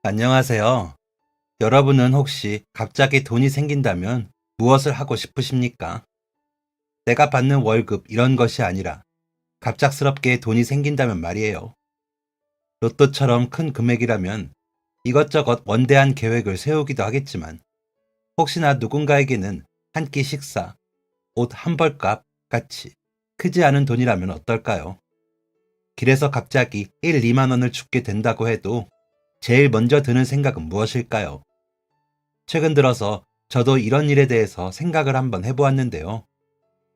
안녕하세요. 여러분은 혹시 갑자기 돈이 생긴다면 무엇을 하고 싶으십니까? 내가 받는 월급 이런 것이 아니라 갑작스럽게 돈이 생긴다면 말이에요. 로또처럼 큰 금액이라면 이것저것 원대한 계획을 세우기도 하겠지만 혹시나 누군가에게는 한 끼 식사, 옷 한 벌값 같이 크지 않은 돈이라면 어떨까요? 길에서 갑자기 1, 2만 원을 줍게 된다고 해도 제일 먼저 드는 생각은 무엇일까요? 최근 들어서 저도 이런 일에 대해서 생각을 한번 해보았는데요.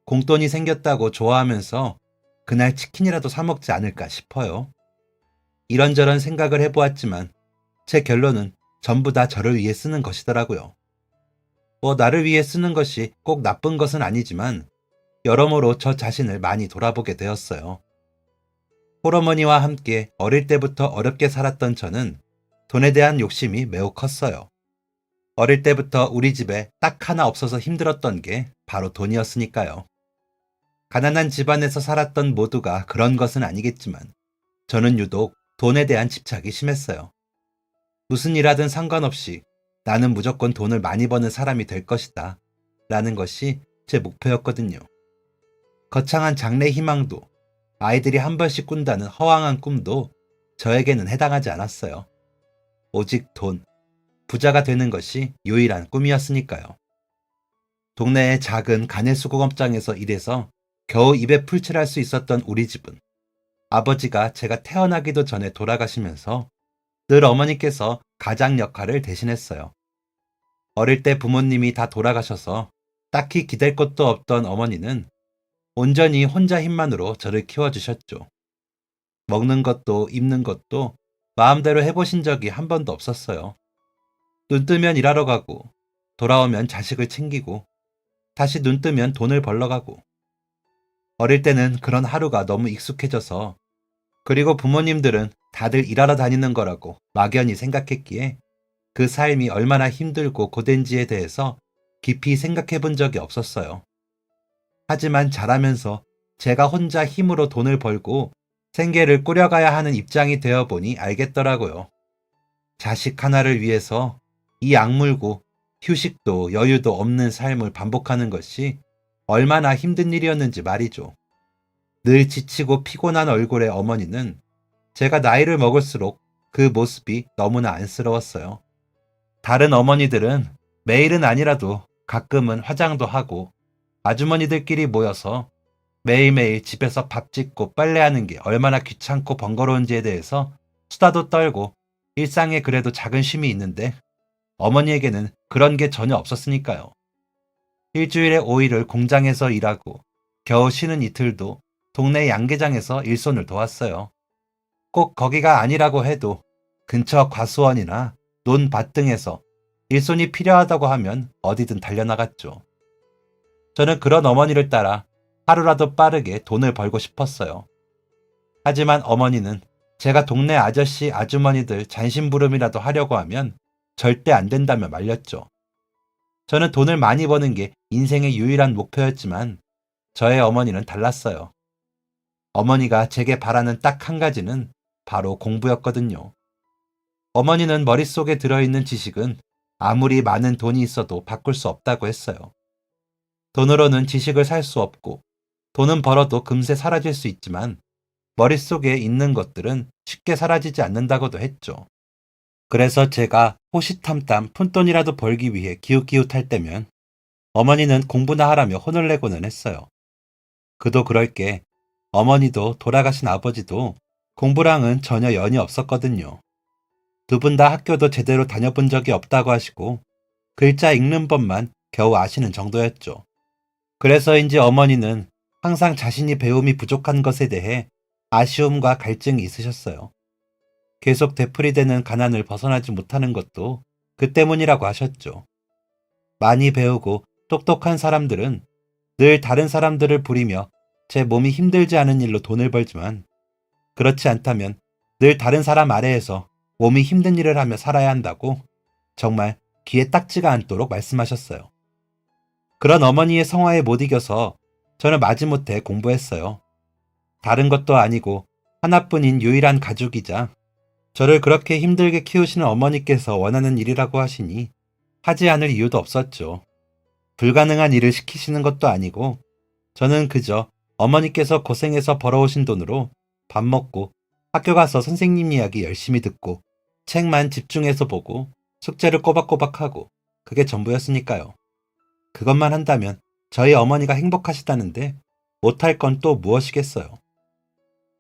공돈이 생겼다고 좋아하면서 그날 치킨이라도 사 먹지 않을까 싶어요. 이런저런 생각을 해보았지만 제 결론은 전부 다 저를 위해 쓰는 것이더라고요. 나를 위해 쓰는 것이 꼭 나쁜 것은 아니지만 여러모로 저 자신을 많이 돌아보게 되었어요. 홀어머니와 함께 어릴 때부터 어렵게 살았던 저는 돈에 대한 욕심이 매우 컸어요. 어릴 때부터 우리 집에 딱 하나 없어서 힘들었던 게 바로 돈이었으니까요. 가난한 집안에서 살았던 모두가 그런 것은 아니겠지만 저는 유독 돈에 대한 집착이 심했어요. 무슨 일 하든 상관없이 나는 무조건 돈을 많이 버는 사람이 될 것이다 라는 것이 제 목표였거든요. 거창한 장래 희망도 아이들이 한 번씩 꾼다는 허황한 꿈도 저에게는 해당하지 않았어요. 오직 돈, 부자가 되는 것이 유일한 꿈이었으니까요. 동네의 작은 가내수공업장에서 일해서 겨우 입에 풀칠할 수 있었던 우리 집은 아버지가 제가 태어나기도 전에 돌아가시면서 늘 어머니께서 가장 역할을 대신했어요. 어릴 때 부모님이 다 돌아가셔서 딱히 기댈 것도 없던 어머니는 온전히 혼자 힘만으로 저를 키워주셨죠. 먹는 것도 입는 것도 마음대로 해보신 적이 한 번도 없었어요. 눈 뜨면 일하러 가고 돌아오면 자식을 챙기고 다시 눈 뜨면 돈을 벌러 가고 어릴 때는 그런 하루가 너무 익숙해져서 그리고 부모님들은 다들 일하러 다니는 거라고 막연히 생각했기에 그 삶이 얼마나 힘들고 고된지에 대해서 깊이 생각해 본 적이 없었어요. 하지만 자라면서 제가 혼자 힘으로 돈을 벌고 생계를 꾸려가야 하는 입장이 되어 보니 알겠더라고요. 자식 하나를 위해서 이 악물고 휴식도 여유도 없는 삶을 반복하는 것이 얼마나 힘든 일이었는지 말이죠. 늘 지치고 피곤한 얼굴의 어머니는 제가 나이를 먹을수록 그 모습이 너무나 안쓰러웠어요. 다른 어머니들은 매일은 아니라도 가끔은 화장도 하고 아주머니들끼리 모여서 매일매일 집에서 밥 짓고 빨래하는 게 얼마나 귀찮고 번거로운지에 대해서 수다도 떨고 일상에 그래도 작은 쉼이 있는데 어머니에게는 그런 게 전혀 없었으니까요. 일주일에 5일을 공장에서 일하고 겨우 쉬는 이틀도 동네 양계장에서 일손을 도왔어요. 꼭 거기가 아니라고 해도 근처 과수원이나 논밭 등에서 일손이 필요하다고 하면 어디든 달려나갔죠. 저는 그런 어머니를 따라 하루라도 빠르게 돈을 벌고 싶었어요. 하지만 어머니는 제가 동네 아저씨 아주머니들 잔심부름이라도 하려고 하면 절대 안 된다며 말렸죠. 저는 돈을 많이 버는 게 인생의 유일한 목표였지만 저의 어머니는 달랐어요. 어머니가 제게 바라는 딱 한 가지는 바로 공부였거든요. 어머니는 머릿속에 들어있는 지식은 아무리 많은 돈이 있어도 바꿀 수 없다고 했어요. 돈으로는 지식을 살 수 없고 돈은 벌어도 금세 사라질 수 있지만 머릿속에 있는 것들은 쉽게 사라지지 않는다고도 했죠. 그래서 제가 호시탐탐 푼돈이라도 벌기 위해 기웃기웃할 때면 어머니는 공부나 하라며 혼을 내고는 했어요. 그도 그럴 게 어머니도 돌아가신 아버지도 공부랑은 전혀 연이 없었거든요. 두 분 다 학교도 제대로 다녀본 적이 없다고 하시고 글자 읽는 법만 겨우 아시는 정도였죠. 그래서인지 어머니는 항상 자신이 배움이 부족한 것에 대해 아쉬움과 갈증이 있으셨어요. 계속 되풀이되는 가난을 벗어나지 못하는 것도 그 때문이라고 하셨죠. 많이 배우고 똑똑한 사람들은 늘 다른 사람들을 부리며 제 몸이 힘들지 않은 일로 돈을 벌지만 그렇지 않다면 늘 다른 사람 아래에서 몸이 힘든 일을 하며 살아야 한다고 정말 귀에 딱지가 않도록 말씀하셨어요. 그런 어머니의 성화에 못 이겨서 저는 마지못해 공부했어요. 다른 것도 아니고 하나뿐인 유일한 가족이자 저를 그렇게 힘들게 키우시는 어머니께서 원하는 일이라고 하시니 하지 않을 이유도 없었죠. 불가능한 일을 시키시는 것도 아니고 저는 그저 어머니께서 고생해서 벌어오신 돈으로 밥 먹고 학교 가서 선생님 이야기 열심히 듣고 책만 집중해서 보고 숙제를 꼬박꼬박 하고 그게 전부였으니까요. 그것만 한다면 저희 어머니가 행복하시다는데 못할 건 또 무엇이겠어요.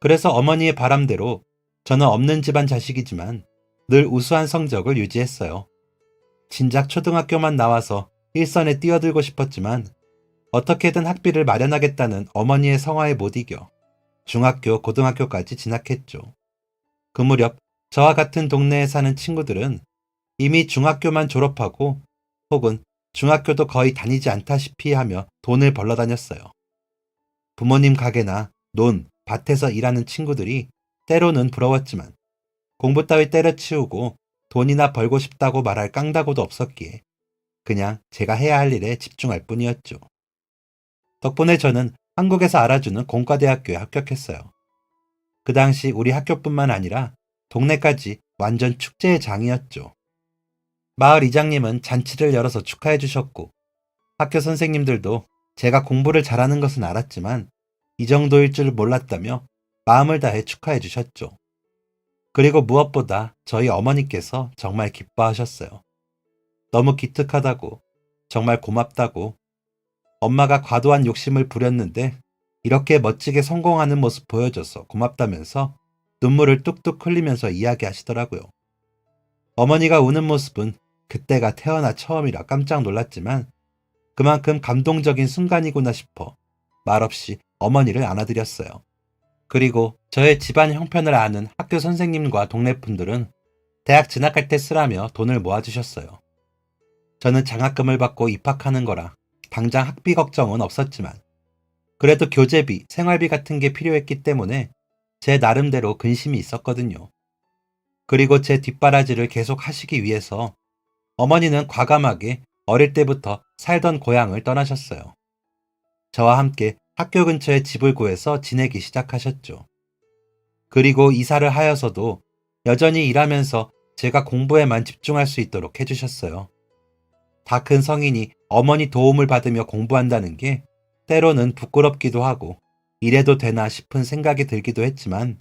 그래서 어머니의 바람대로 저는 없는 집안 자식이지만 늘 우수한 성적을 유지했어요. 진작 초등학교만 나와서 일선에 뛰어들고 싶었지만 어떻게든 학비를 마련하겠다는 어머니의 성화에 못 이겨 중학교, 고등학교까지 진학했죠. 그 무렵 저와 같은 동네에 사는 친구들은 이미 중학교만 졸업하고 혹은 중학교도 거의 다니지 않다시피 하며 돈을 벌러 다녔어요. 부모님 가게나 논, 밭에서 일하는 친구들이 때로는 부러웠지만 공부 따위 때려치우고 돈이나 벌고 싶다고 말할 깡다구도 없었기에 그냥 제가 해야 할 일에 집중할 뿐이었죠. 덕분에 저는 한국에서 알아주는 공과대학교에 합격했어요. 그 당시 우리 학교뿐만 아니라 동네까지 완전 축제의 장이었죠. 마을 이장님은 잔치를 열어서 축하해 주셨고 학교 선생님들도 제가 공부를 잘하는 것은 알았지만 이 정도일 줄 몰랐다며 마음을 다해 축하해 주셨죠. 그리고 무엇보다 저희 어머니께서 정말 기뻐하셨어요. 너무 기특하다고, 정말 고맙다고, 엄마가 과도한 욕심을 부렸는데 이렇게 멋지게 성공하는 모습 보여줘서 고맙다면서 눈물을 뚝뚝 흘리면서 이야기하시더라고요. 어머니가 우는 모습은 그때가 태어나 처음이라 깜짝 놀랐지만 그만큼 감동적인 순간이구나 싶어 말없이 어머니를 안아드렸어요. 그리고 저의 집안 형편을 아는 학교 선생님과 동네 분들은 대학 진학할 때 쓰라며 돈을 모아주셨어요. 저는 장학금을 받고 입학하는 거라 당장 학비 걱정은 없었지만 그래도 교재비, 생활비 같은 게 필요했기 때문에 제 나름대로 근심이 있었거든요. 그리고 제 뒷바라지를 계속 하시기 위해서 어머니는 과감하게 어릴 때부터 살던 고향을 떠나셨어요. 저와 함께 학교 근처에 집을 구해서 지내기 시작하셨죠. 그리고 이사를 하여서도 여전히 일하면서 제가 공부에만 집중할 수 있도록 해주셨어요. 다 큰 성인이 어머니 도움을 받으며 공부한다는 게 때로는 부끄럽기도 하고 이래도 되나 싶은 생각이 들기도 했지만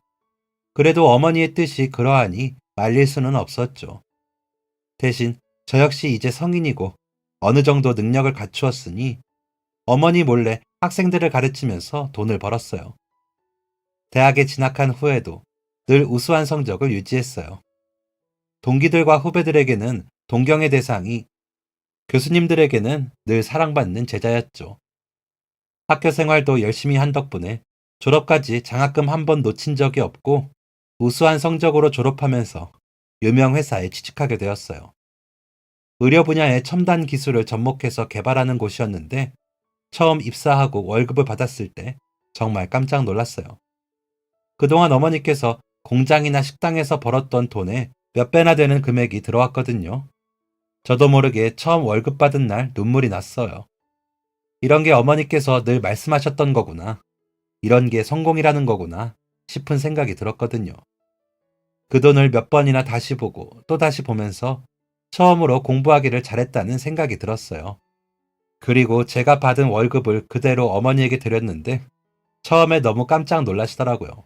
그래도 어머니의 뜻이 그러하니 말릴 수는 없었죠. 대신 저 역시 이제 성인이고 어느 정도 능력을 갖추었으니 어머니 몰래 학생들을 가르치면서 돈을 벌었어요. 대학에 진학한 후에도 늘 우수한 성적을 유지했어요. 동기들과 후배들에게는 동경의 대상이, 교수님들에게는 늘 사랑받는 제자였죠. 학교 생활도 열심히 한 덕분에 졸업까지 장학금 한 번 놓친 적이 없고 우수한 성적으로 졸업하면서 유명 회사에 취직하게 되었어요. 의료 분야의 첨단 기술을 접목해서 개발하는 곳이었는데 처음 입사하고 월급을 받았을 때 정말 깜짝 놀랐어요. 그동안 어머니께서 공장이나 식당에서 벌었던 돈의 몇 배나 되는 금액이 들어왔거든요. 저도 모르게 처음 월급 받은 날 눈물이 났어요. 이런 게 어머니께서 늘 말씀하셨던 거구나. 이런 게 성공이라는 거구나 싶은 생각이 들었거든요. 그 돈을 몇 번이나 다시 보고 또 다시 보면서 처음으로 공부하기를 잘했다는 생각이 들었어요. 그리고 제가 받은 월급을 그대로 어머니에게 드렸는데 처음에 너무 깜짝 놀라시더라고요.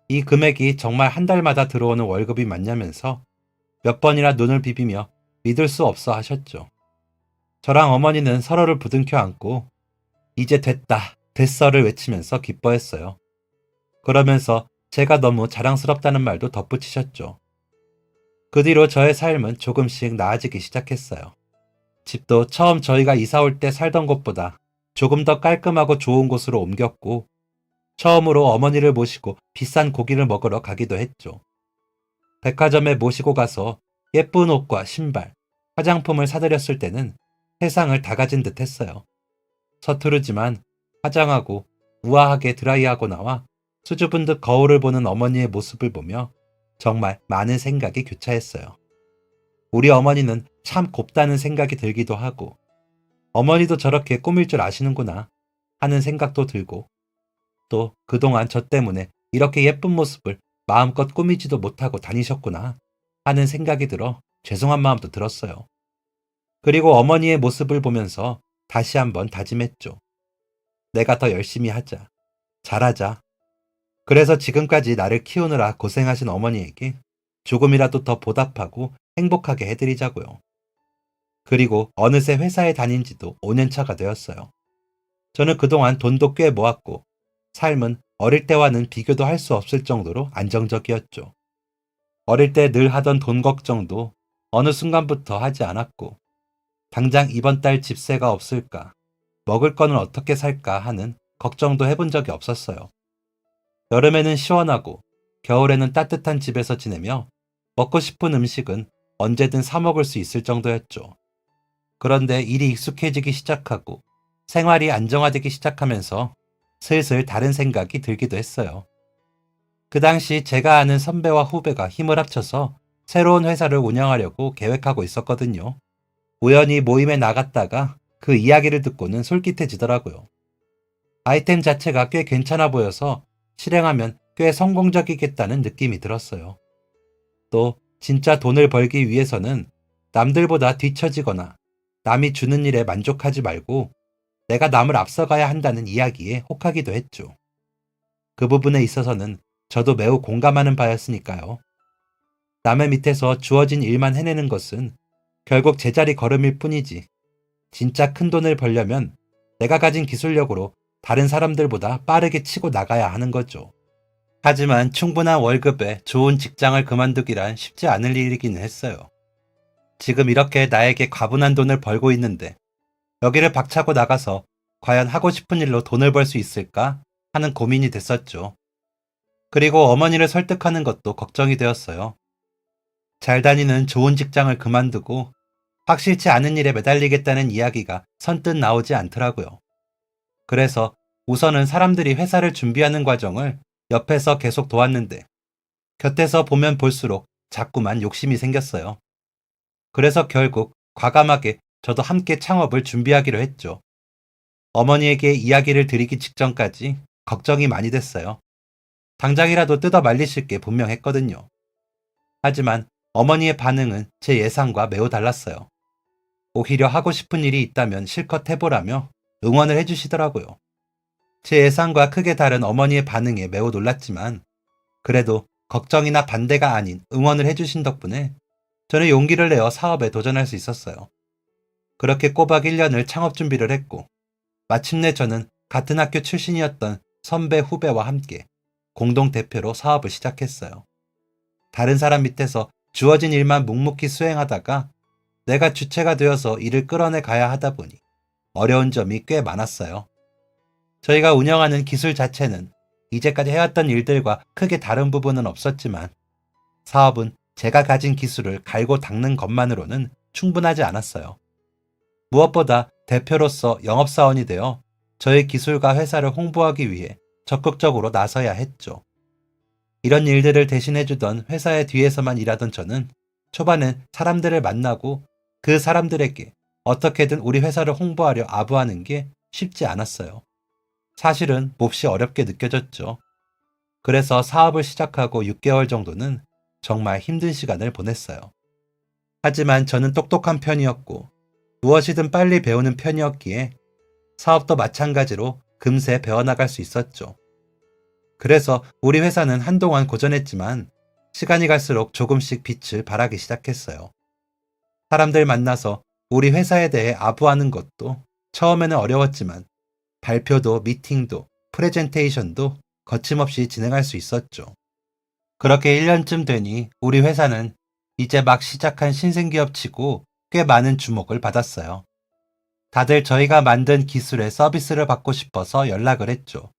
이 금액이 정말 한 달마다 들어오는 월급이 맞냐면서 몇 번이나 눈을 비비며 믿을 수 없어 하셨죠. 저랑 어머니는 서로를 부둥켜 안고 이제 됐다, 됐어를 외치면서 기뻐했어요. 그러면서 제가 너무 자랑스럽다는 말도 덧붙이셨죠. 그 뒤로 저의 삶은 조금씩 나아지기 시작했어요. 집도 처음 저희가 이사 올 때 살던 곳보다 조금 더 깔끔하고 좋은 곳으로 옮겼고 처음으로 어머니를 모시고 비싼 고기를 먹으러 가기도 했죠. 백화점에 모시고 가서 예쁜 옷과 신발, 화장품을 사드렸을 때는 세상을 다 가진 듯 했어요. 서투르지만 화장하고 우아하게 드라이하고 나와 수줍은 듯 거울을 보는 어머니의 모습을 보며 정말 많은 생각이 교차했어요. 우리 어머니는 참 곱다는 생각이 들기도 하고 어머니도 저렇게 꾸밀 줄 아시는구나 하는 생각도 들고 또 그동안 저 때문에 이렇게 예쁜 모습을 마음껏 꾸미지도 못하고 다니셨구나 하는 생각이 들어 죄송한 마음도 들었어요. 그리고 어머니의 모습을 보면서 다시 한번 다짐했죠. 내가 더 열심히 하자. 잘하자. 그래서 지금까지 나를 키우느라 고생하신 어머니에게 조금이라도 더 보답하고 행복하게 해드리자고요. 그리고 어느새 회사에 다닌 지도 5년 차가 되었어요. 저는 그동안 돈도 꽤 모았고 삶은 어릴 때와는 비교도 할 수 없을 정도로 안정적이었죠. 어릴 때 늘 하던 돈 걱정도 어느 순간부터 하지 않았고 당장 이번 달 집세가 없을까, 먹을 거는 어떻게 살까 하는 걱정도 해본 적이 없었어요. 여름에는 시원하고 겨울에는 따뜻한 집에서 지내며 먹고 싶은 음식은 언제든 사 먹을 수 있을 정도였죠. 그런데 일이 익숙해지기 시작하고 생활이 안정화되기 시작하면서 슬슬 다른 생각이 들기도 했어요. 그 당시 제가 아는 선배와 후배가 힘을 합쳐서 새로운 회사를 운영하려고 계획하고 있었거든요. 우연히 모임에 나갔다가 그 이야기를 듣고는 솔깃해지더라고요. 아이템 자체가 꽤 괜찮아 보여서 실행하면 꽤 성공적이겠다는 느낌이 들었어요. 또 진짜 돈을 벌기 위해서는 남들보다 뒤처지거나 남이 주는 일에 만족하지 말고 내가 남을 앞서가야 한다는 이야기에 혹하기도 했죠. 그 부분에 있어서는 저도 매우 공감하는 바였으니까요. 남의 밑에서 주어진 일만 해내는 것은 결국 제자리 걸음일 뿐이지. 진짜 큰 돈을 벌려면 내가 가진 기술력으로 다른 사람들보다 빠르게 치고 나가야 하는 거죠. 하지만 충분한 월급에 좋은 직장을 그만두기란 쉽지 않을 일이기는 했어요. 지금 이렇게 나에게 과분한 돈을 벌고 있는데 여기를 박차고 나가서 과연 하고 싶은 일로 돈을 벌 수 있을까 하는 고민이 됐었죠. 그리고 어머니를 설득하는 것도 걱정이 되었어요. 잘 다니는 좋은 직장을 그만두고 확실치 않은 일에 매달리겠다는 이야기가 선뜻 나오지 않더라고요. 그래서 우선은 사람들이 회사를 준비하는 과정을 옆에서 계속 도왔는데 곁에서 보면 볼수록 자꾸만 욕심이 생겼어요. 그래서 결국 과감하게 저도 함께 창업을 준비하기로 했죠. 어머니에게 이야기를 드리기 직전까지 걱정이 많이 됐어요. 당장이라도 뜯어 말리실 게 분명했거든요. 하지만 어머니의 반응은 제 예상과 매우 달랐어요. 오히려 하고 싶은 일이 있다면 실컷 해보라며 응원을 해주시더라고요. 제 예상과 크게 다른 어머니의 반응에 매우 놀랐지만 그래도 걱정이나 반대가 아닌 응원을 해주신 덕분에 저는 용기를 내어 사업에 도전할 수 있었어요. 그렇게 꼬박 1년을 창업 준비를 했고 마침내 저는 같은 학교 출신이었던 선배 후배와 함께 공동 대표로 사업을 시작했어요. 다른 사람 밑에서 주어진 일만 묵묵히 수행하다가 내가 주체가 되어서 일을 끌어내 가야 하다 보니 어려운 점이 꽤 많았어요. 저희가 운영하는 기술 자체는 이제까지 해왔던 일들과 크게 다른 부분은 없었지만 사업은 제가 가진 기술을 갈고 닦는 것만으로는 충분하지 않았어요. 무엇보다 대표로서 영업사원이 되어 저희 기술과 회사를 홍보하기 위해 적극적으로 나서야 했죠. 이런 일들을 대신해주던 회사의 뒤에서만 일하던 저는 초반엔 사람들을 만나고 그 사람들에게 어떻게든 우리 회사를 홍보하려 아부하는 게 쉽지 않았어요. 사실은 몹시 어렵게 느껴졌죠. 그래서 사업을 시작하고 6개월 정도는 정말 힘든 시간을 보냈어요. 하지만 저는 똑똑한 편이었고 무엇이든 빨리 배우는 편이었기에 사업도 마찬가지로 금세 배워나갈 수 있었죠. 그래서 우리 회사는 한동안 고전했지만 시간이 갈수록 조금씩 빛을 발하기 시작했어요. 사람들 만나서 우리 회사에 대해 아부하는 것도 처음에는 어려웠지만 발표도 미팅도 프레젠테이션도 거침없이 진행할 수 있었죠. 그렇게 1년쯤 되니 우리 회사는 이제 막 시작한 신생기업치고 꽤 많은 주목을 받았어요. 다들 저희가 만든 기술의 서비스를 받고 싶어서 연락을 했죠.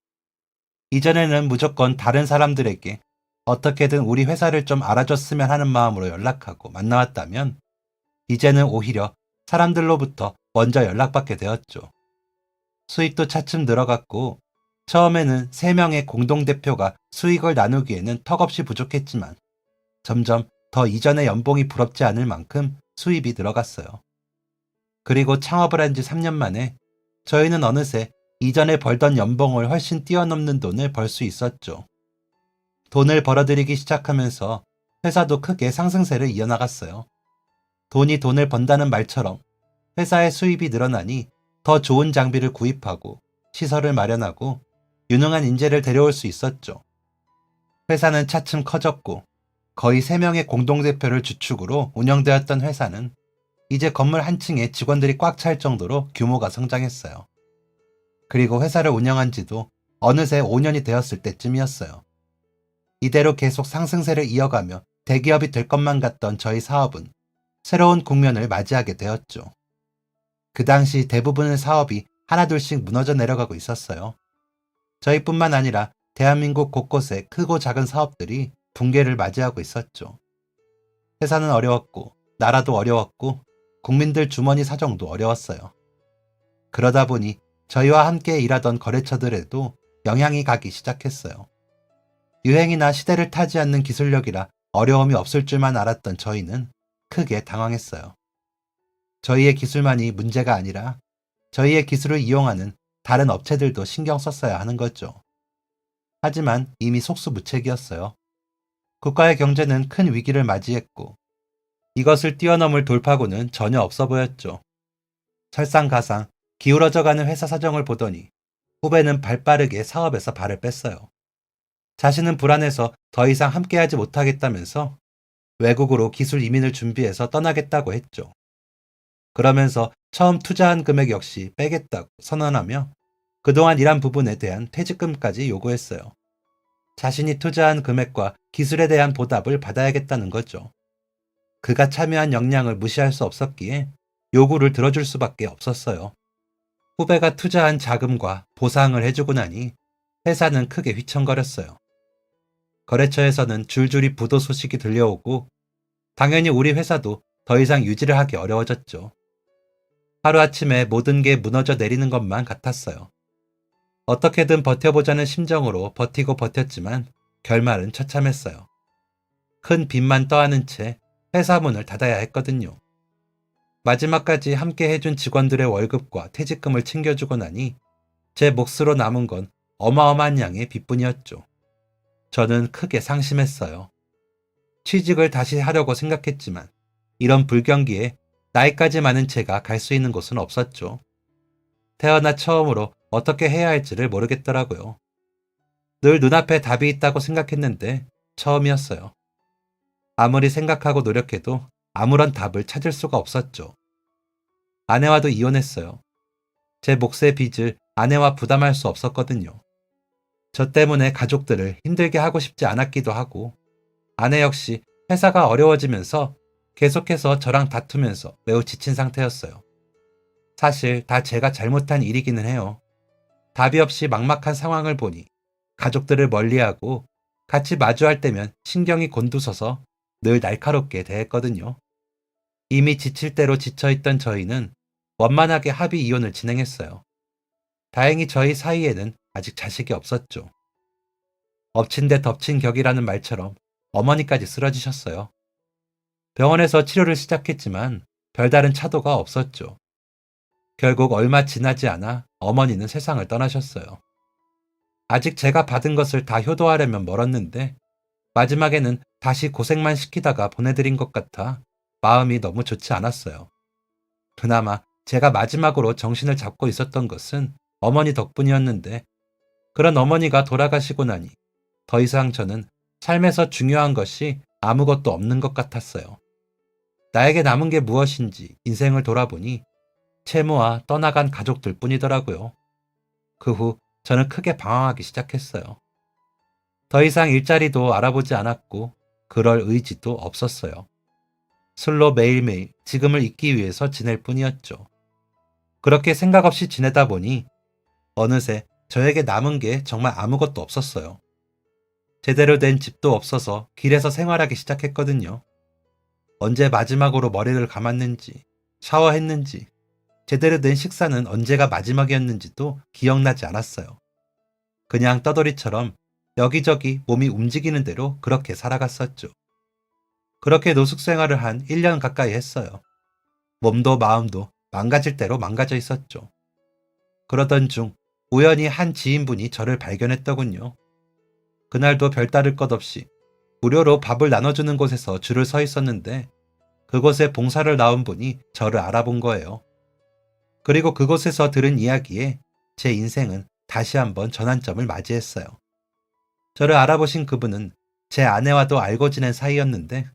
이전에는 무조건 다른 사람들에게 어떻게든 우리 회사를 좀 알아줬으면 하는 마음으로 연락하고 만나왔다면 이제는 오히려 사람들로부터 먼저 연락받게 되었죠. 수익도 차츰 늘어갔고 처음에는 3명의 공동대표가 수익을 나누기에는 턱없이 부족했지만 점점 더 이전의 연봉이 부럽지 않을 만큼 수입이 늘어갔어요. 그리고 창업을 한 지 3년 만에 저희는 어느새 이전에 벌던 연봉을 훨씬 뛰어넘는 돈을 벌 수 있었죠. 돈을 벌어들이기 시작하면서 회사도 크게 상승세를 이어나갔어요. 돈이 돈을 번다는 말처럼 회사의 수입이 늘어나니 더 좋은 장비를 구입하고 시설을 마련하고 유능한 인재를 데려올 수 있었죠. 회사는 차츰 커졌고 거의 3명의 공동대표를 주축으로 운영되었던 회사는 이제 건물 한 층에 직원들이 꽉 찰 정도로 규모가 성장했어요. 그리고 회사를 운영한 지도 어느새 5년이 되었을 때쯤이었어요. 이대로 계속 상승세를 이어가며 대기업이 될 것만 같던 저희 사업은 새로운 국면을 맞이하게 되었죠. 그 당시 대부분의 사업이 하나둘씩 무너져 내려가고 있었어요. 저희뿐만 아니라 대한민국 곳곳에 크고 작은 사업들이 붕괴를 맞이하고 있었죠. 회사는 어려웠고 나라도 어려웠고 국민들 주머니 사정도 어려웠어요. 그러다 보니 저희와 함께 일하던 거래처들에도 영향이 가기 시작했어요. 유행이나 시대를 타지 않는 기술력이라 어려움이 없을 줄만 알았던 저희는 크게 당황했어요. 저희의 기술만이 문제가 아니라 저희의 기술을 이용하는 다른 업체들도 신경 썼어야 하는 거죠. 하지만 이미 속수무책이었어요. 국가의 경제는 큰 위기를 맞이했고 이것을 뛰어넘을 돌파구는 전혀 없어 보였죠. 설상가상 기울어져가는 회사 사정을 보더니 후배는 발빠르게 사업에서 발을 뺐어요. 자신은 불안해서 더 이상 함께하지 못하겠다면서 외국으로 기술 이민을 준비해서 떠나겠다고 했죠. 그러면서 처음 투자한 금액 역시 빼겠다고 선언하며 그동안 일한 부분에 대한 퇴직금까지 요구했어요. 자신이 투자한 금액과 기술에 대한 보답을 받아야겠다는 거죠. 그가 참여한 역량을 무시할 수 없었기에 요구를 들어줄 수밖에 없었어요. 후배가 투자한 자금과 보상을 해주고 나니 회사는 크게 휘청거렸어요. 거래처에서는 줄줄이 부도 소식이 들려오고 당연히 우리 회사도 더 이상 유지를 하기 어려워졌죠. 하루아침에 모든 게 무너져 내리는 것만 같았어요. 어떻게든 버텨보자는 심정으로 버티고 버텼지만 결말은 처참했어요. 큰 빚만 떠안은 채 회사 문을 닫아야 했거든요. 마지막까지 함께 해준 직원들의 월급과 퇴직금을 챙겨주고 나니 제 몫으로 남은 건 어마어마한 양의 빚뿐이었죠. 저는 크게 상심했어요. 취직을 다시 하려고 생각했지만 이런 불경기에 나이까지 많은 제가 갈 수 있는 곳은 없었죠. 태어나 처음으로 어떻게 해야 할지를 모르겠더라고요. 늘 눈앞에 답이 있다고 생각했는데 처음이었어요. 아무리 생각하고 노력해도 아무런 답을 찾을 수가 없었죠. 아내와도 이혼했어요. 제 몫의 빚을 아내와 부담할 수 없었거든요. 저 때문에 가족들을 힘들게 하고 싶지 않았기도 하고 아내 역시 회사가 어려워지면서 계속해서 저랑 다투면서 매우 지친 상태였어요. 사실 다 제가 잘못한 일이기는 해요. 답이 없이 막막한 상황을 보니 가족들을 멀리하고 같이 마주할 때면 신경이 곤두서서 늘 날카롭게 대했거든요. 이미 지칠 대로 지쳐있던 저희는 원만하게 합의 이혼을 진행했어요. 다행히 저희 사이에는 아직 자식이 없었죠. 엎친 데 덮친 격이라는 말처럼 어머니까지 쓰러지셨어요. 병원에서 치료를 시작했지만 별다른 차도가 없었죠. 결국 얼마 지나지 않아 어머니는 세상을 떠나셨어요. 아직 제가 받은 것을 다 효도하려면 멀었는데 마지막에는 다시 고생만 시키다가 보내드린 것 같아 마음이 너무 좋지 않았어요. 그나마 제가 마지막으로 정신을 잡고 있었던 것은 어머니 덕분이었는데 그런 어머니가 돌아가시고 나니 더 이상 저는 삶에서 중요한 것이 아무것도 없는 것 같았어요. 나에게 남은 게 무엇인지 인생을 돌아보니 채무와 떠나간 가족들 뿐이더라고요. 그 후 저는 크게 방황하기 시작했어요. 더 이상 일자리도 알아보지 않았고 그럴 의지도 없었어요. 술로 매일매일 지금을 잊기 위해서 지낼 뿐이었죠. 그렇게 생각 없이 지내다 보니 어느새 저에게 남은 게 정말 아무것도 없었어요. 제대로 된 집도 없어서 길에서 생활하기 시작했거든요. 언제 마지막으로 머리를 감았는지, 샤워했는지, 제대로 된 식사는 언제가 마지막이었는지도 기억나지 않았어요. 그냥 떠돌이처럼 여기저기 몸이 움직이는 대로 그렇게 살아갔었죠. 그렇게 노숙 생활을 한 1년 가까이 했어요. 몸도 마음도 망가질 대로 망가져 있었죠. 그러던 중 우연히 한 지인분이 저를 발견했더군요. 그날도 별다를 것 없이 무료로 밥을 나눠주는 곳에서 줄을 서 있었는데 그곳에 봉사를 나온 분이 저를 알아본 거예요. 그리고 그곳에서 들은 이야기에 제 인생은 다시 한번 전환점을 맞이했어요. 저를 알아보신 그분은 제 아내와도 알고 지낸 사이였는데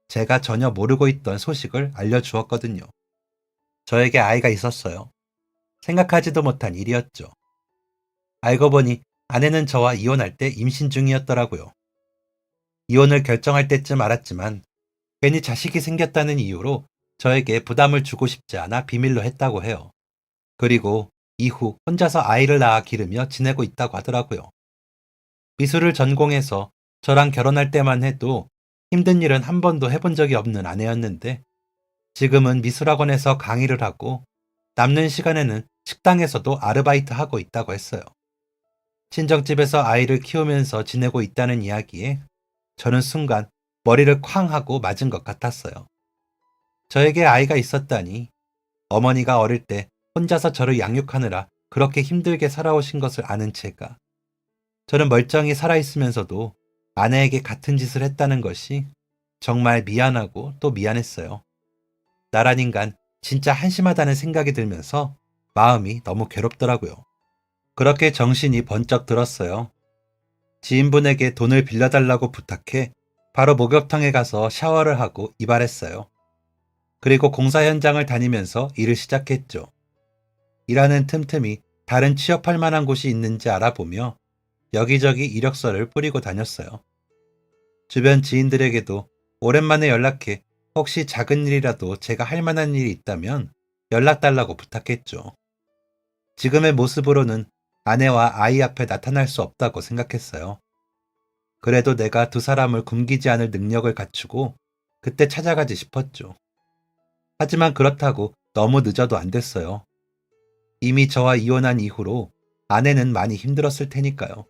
제가 전혀 모르고 있던 소식을 알려주었거든요. 저에게 아이가 있었어요. 생각하지도 못한 일이었죠. 알고 보니 아내는 저와 이혼할 때 임신 중이었더라고요. 이혼을 결정할 때쯤 알았지만 괜히 자식이 생겼다는 이유로 저에게 부담을 주고 싶지 않아 비밀로 했다고 해요. 그리고 이후 혼자서 아이를 낳아 기르며 지내고 있다고 하더라고요. 미술을 전공해서 저랑 결혼할 때만 해도 힘든 일은 한 번도 해본 적이 없는 아내였는데 지금은 미술학원에서 강의를 하고 남는 시간에는 식당에서도 아르바이트하고 있다고 했어요. 친정집에서 아이를 키우면서 지내고 있다는 이야기에 저는 순간 머리를 쾅 하고 맞은 것 같았어요. 저에게 아이가 있었다니 어머니가 어릴 때 혼자서 저를 양육하느라 그렇게 힘들게 살아오신 것을 아는 제가 저는 멀쩡히 살아있으면서도 아내에게 같은 짓을 했다는 것이 정말 미안하고 또 미안했어요. 나란 인간 진짜 한심하다는 생각이 들면서 마음이 너무 괴롭더라고요. 그렇게 정신이 번쩍 들었어요. 지인분에게 돈을 빌려달라고 부탁해 바로 목욕탕에 가서 샤워를 하고 이발했어요. 그리고 공사 현장을 다니면서 일을 시작했죠. 일하는 틈틈이 다른 취업할 만한 곳이 있는지 알아보며 여기저기 이력서를 뿌리고 다녔어요. 주변 지인들에게도 오랜만에 연락해 혹시 작은 일이라도 제가 할 만한 일이 있다면 연락 달라고 부탁했죠. 지금의 모습으로는 아내와 아이 앞에 나타날 수 없다고 생각했어요. 그래도 내가 두 사람을 굶기지 않을 능력을 갖추고 그때 찾아가지 싶었죠. 하지만 그렇다고 너무 늦어도 안 됐어요. 이미 저와 이혼한 이후로 아내는 많이 힘들었을 테니까요.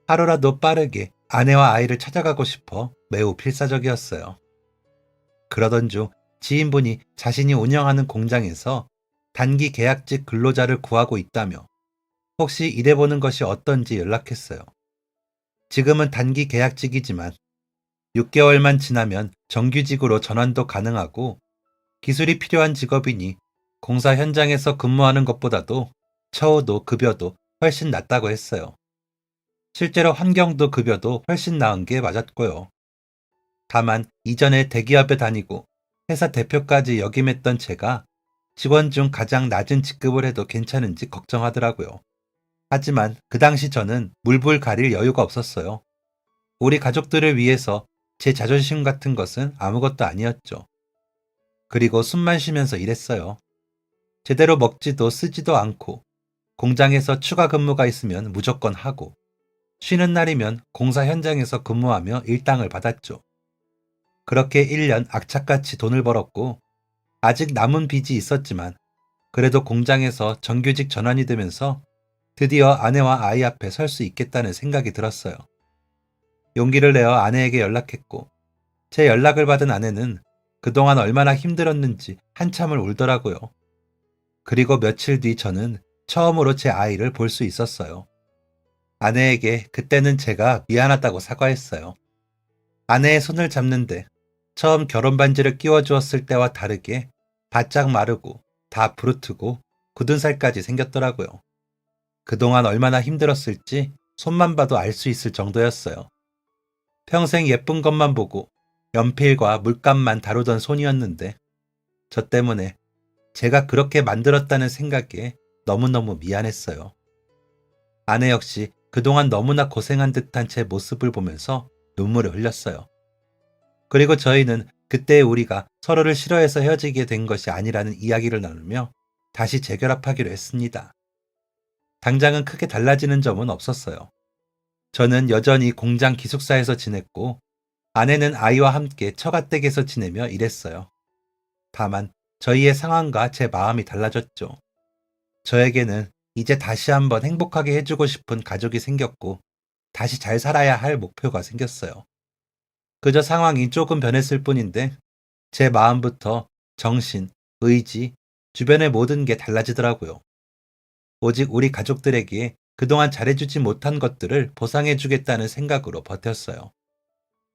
하루라도 빠르게 아내와 아이를 찾아가고 싶어 매우 필사적이었어요. 그러던 중 지인분이 자신이 운영하는 공장에서 단기 계약직 근로자를 구하고 있다며 혹시 일해보는 것이 어떤지 연락했어요. 지금은 단기 계약직이지만 6개월만 지나면 정규직으로 전환도 가능하고 기술이 필요한 직업이니 공사 현장에서 근무하는 것보다도 처우도 급여도 훨씬 낫다고 했어요. 실제로 환경도 급여도 훨씬 나은 게 맞았고요. 다만 이전에 대기업에 다니고 회사 대표까지 역임했던 제가 직원 중 가장 낮은 직급을 해도 괜찮은지 걱정하더라고요. 하지만 그 당시 저는 물불 가릴 여유가 없었어요. 우리 가족들을 위해서 제 자존심 같은 것은 아무것도 아니었죠. 그리고 숨만 쉬면서 일했어요. 제대로 먹지도 쓰지도 않고 공장에서 추가 근무가 있으면 무조건 하고 쉬는 날이면 공사 현장에서 근무하며 일당을 받았죠. 그렇게 1년 악착같이 돈을 벌었고 아직 남은 빚이 있었지만 그래도 공장에서 정규직 전환이 되면서 드디어 아내와 아이 앞에 설 수 있겠다는 생각이 들었어요. 용기를 내어 아내에게 연락했고 제 연락을 받은 아내는 그동안 얼마나 힘들었는지 한참을 울더라고요. 그리고 며칠 뒤 저는 처음으로 제 아이를 볼 수 있었어요. 아내에게 그때는 제가 미안하다고 사과했어요. 아내의 손을 잡는데 처음 결혼 반지를 끼워주었을 때와 다르게 바짝 마르고 다 부르트고 굳은 살까지 생겼더라고요. 그동안 얼마나 힘들었을지 손만 봐도 알 수 있을 정도였어요. 평생 예쁜 것만 보고 연필과 물감만 다루던 손이었는데 저 때문에 제가 그렇게 만들었다는 생각에 너무너무 미안했어요. 아내 역시 그동안 너무나 고생한 듯한 제 모습을 보면서 눈물을 흘렸어요. 그리고 저희는 그때 우리가 서로를 싫어해서 헤어지게 된 것이 아니라는 이야기를 나누며 다시 재결합하기로 했습니다. 당장은 크게 달라지는 점은 없었어요. 저는 여전히 공장 기숙사에서 지냈고 아내는 아이와 함께 처가댁에서 지내며 일했어요. 다만 저희의 상황과 제 마음이 달라졌죠. 저에게는 이제 다시 한번 행복하게 해주고 싶은 가족이 생겼고 다시 잘 살아야 할 목표가 생겼어요. 그저 상황이 조금 변했을 뿐인데 제 마음부터 정신, 의지, 주변의 모든 게 달라지더라고요. 오직 우리 가족들에게 그동안 잘해주지 못한 것들을 보상해주겠다는 생각으로 버텼어요.